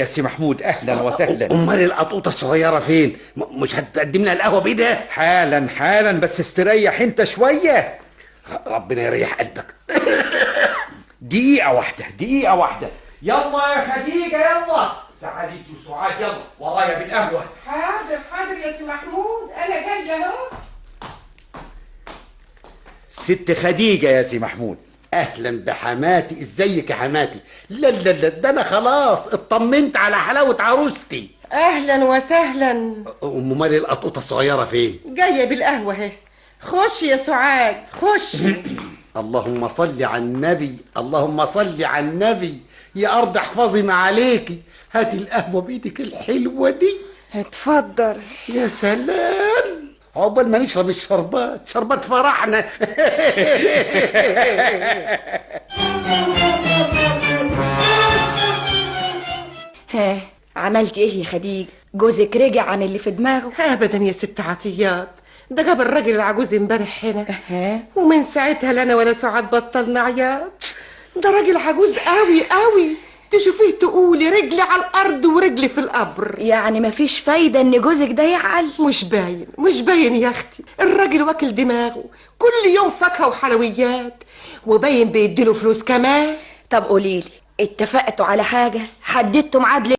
يا سي محمود، اهلا وسهلا. امال القطوطه الصغيره فين؟ مش هتقدم لنا القهوه بايدها؟ حالا حالا، بس استريح انت شويه. ربنا يريح قلبك. دقيقه واحده دقيقه واحده. يلا يا خديجه يلا، تعالي انت وسعاد يلا ورايا بالقهوه. حاضر حاضر يا سي محمود، انا جايه اهو. ست خديجه يا سي محمود. اهلا بحماتي، ازيك يا حماتي؟ لا لا لا، ده انا خلاص اطمنت على حلاوه عروستي. اهلا وسهلا. امال القطوطه الصغيره فين؟ جايه بالقهوه اهي. خش يا سعاد خش. اللهم صل على النبي، اللهم صل على النبي. يا ارض احفظي ما عليكي. هاتي القهوه بايدك الحلوه دي. اتفضل. يا سلام، عقبال ما نشرب الشربات، شربات فرحنا. ها، عملتي ايه يا خديجة؟ جوزك رجع عن اللي في دماغه؟ ابدا يا ست عطيات، ده جاب الراجل العجوز امبارح هنا. ها؟ ومن ساعتها لا انا ولا سعاد بطلنا عياط. ده راجل عجوز قوي قوي، تشوفيه تقولي رجلي على الارض ورجلي في القبر. يعني مفيش فايدة ان جوزك ده يعقل؟ مش باين يا اختي، الراجل واكل دماغه كل يوم فاكهه وحلويات، وباين بيديله فلوس كمان. طب قوليلي، اتفقتوا على حاجة؟ حددتوا ميعاد